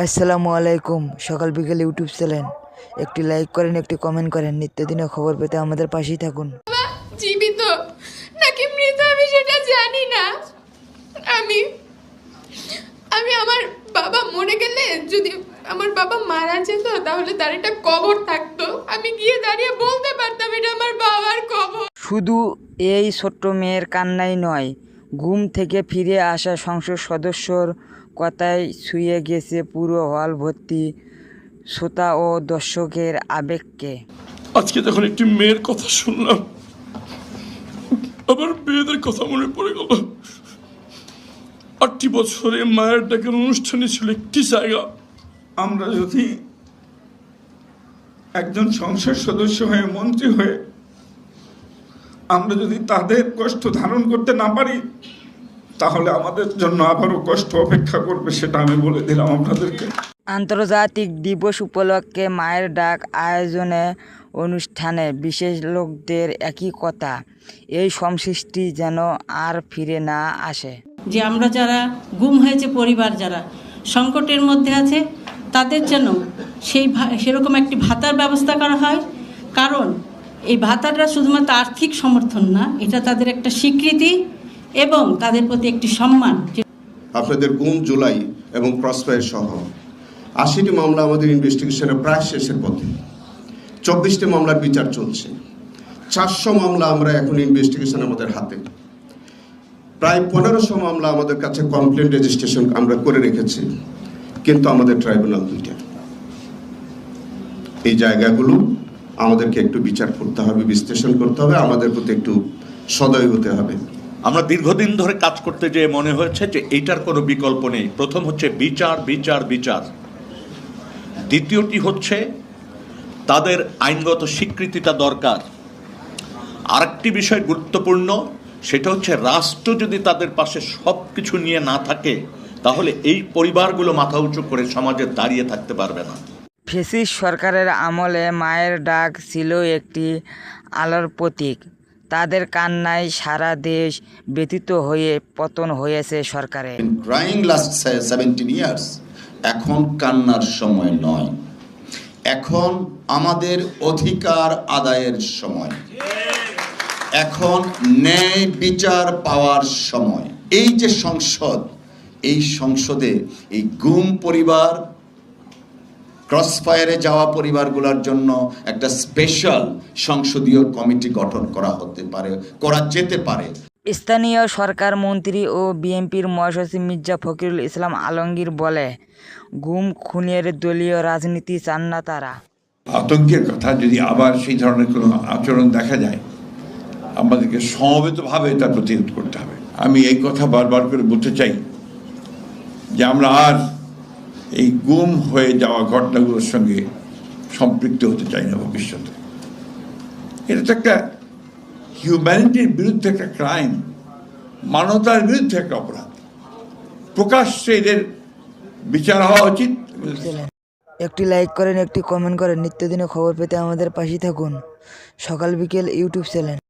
আসসালামু আলাইকুম। সকাল বিকেল ইউটিউব চ্যানেল, একটি লাইক করেন, একটি কমেন্ট করেন। নিত্যদিনের খবর পেতে আমাদের পাশেই থাকুন। জীবিত নাকি মৃত আমি সেটা জানি না। আমি আমি আমার বাবা মরে গেলে, যদি আমার বাবা মারা যেত তাহলে তার একটা কবর থাকতো, আমি গিয়ে দাঁড়িয়ে বলতে পারতাম এটা আমার বাবার কবর। শুধু এই ছোট্ট মেয়ের কান্নাই নয়, ঘুম থেকে ফিরে আসা সংসদ সদস্যর কথায় ছুঁয়ে গেছে পুরো হল ভর্তি শ্রোতা ও দর্শকের আবেগকে। আজকে যখন একটি মেয়ের কথা শুনলাম, আবার মেয়েদের কথা মনে পড়ে গেল। 8টি বছরে মায়ের ডাকের অনুষ্ঠানে ছিল একটি জায়গা। আমরা যদি একজন সংসদ সদস্য হয়ে, মন্ত্রী হয়ে, আমরা যদি তাদের কষ্ট ধারণ করতে না পারি, তাহলে আমাদের জন্য আবারও কষ্ট অপেক্ষা করবে, সেটা আমি বলে দিলাম আপনাদেরকে। আন্তর্জাতিক দিবস উপলক্ষে মায়ের ডাক আয়োজনে অনুষ্ঠানে বিশেষ লোকদের একই কথা, এই সংসৃষ্টি যেন আর ফিরে না আসে। যে আমরা যারা গুম হয়েছে, পরিবার যারা সংকটের মধ্যে আছে, তাদের যেন সেরকম একটি ভাতার ব্যবস্থা করা হয়। কারণ এই ভাতাটা শুধুমাত্র আর্থিক সমর্থন না, এটা তাদের একটা স্বীকৃতি এবং তাদের প্রতি একটি সম্মান। আপনাদের গুম, জুলাই এবং ক্রসফায়ার সহ 80টি মামলা আমাদের ইনভেস্টিগেশনের প্রায় শেষের পথে। 24টি মামলার বিচার চলছে। 400 মামলা আমরা এখন ইনভেস্টিগেশন আমাদের হাতে। প্রায় 1500 মামলা আমাদের কাছে কমপ্লেন রেজিস্ট্রেশন আমরা করে রেখেছি, কিন্তু আমাদের ট্রাইব্যুনাল 2টা। এই জায়গাগুলো আমাদেরকে একটু বিচার করতে হবে, বিশ্লেষণ করতে হবে, আমাদের প্রতি একটু সদয় হতে হবে। আমরা দীর্ঘদিন ধরে কাজ করতে যেয়ে মনে হয়েছে যে এইটার কোনো বিকল্প নেই। প্রথম হচ্ছে বিচার বিচার বিচার, দ্বিতীয়টি হচ্ছে তাদের আইনগত স্বীকৃতিটা দরকার। আরেকটি বিষয় গুরুত্বপূর্ণ, সেটা হচ্ছে রাষ্ট্র যদি তাদের পাশে সব কিছু নিয়ে না থাকে, তাহলে এই পরিবারগুলো মাথা উঁচু করে সমাজে দাঁড়িয়ে থাকতে পারবে না। ফ্যাসিস্ট সরকারের আমলে মায়ের ডাক ছিল একটি আলোর প্রতীক। তাদের কান্নায় সারা দেশ ব্যথিত হয়ে পতন হয়েছে সরকারে। Crying last 17 years. এখন কান্নার সময় নয়, এখন আমাদের অধিকার আদায়ের সময়, এখন ন্যায় বিচার পাওয়ার সময়। এই যে সংসদ, এই সংসদে এই গুম পরিবার, ক্রসফায়ারে যাওয়া পরিবারগুলোর জন্য একটা স্পেশাল সংসদীয় কমিটি গঠন করা যেতে পারে। স্থানীয় সরকার মন্ত্রী ও বিএনপির মহাসচিব মির্জা ফখরুল ইসলাম আলমগীর বলে, গুম খুনের দলীয় রাজনীতি চান না তারা। আতঙ্কের কথা যদি আবার সেই ধরনের কোনো আচরণ দেখা যায়, আমাদেরকে সমবেতভাবে তা প্রতিরোধ করতে হবে। আমি এই কথা বারবার করে বলতে চাই যে আমরা আর এই গুম হয়ে যাওয়া ঘটনাগুলোর সঙ্গে সম্পৃক্ত হতে চাই না ভবিষ্যতে। এটা তো একটা হিউম্যানিটির বিরুদ্ধে একটা ক্রাইম, মানবতার বিরুদ্ধে একটা অপরাধ। প্রকাশ্যে এদের বিচার হওয়া উচিত। একটি লাইক করেন, একটি কমেন্ট করেন। নিত্যদিনের খবর পেতে আমাদের পাশেই থাকুন। সকাল বিকেল ইউটিউব চ্যানেল।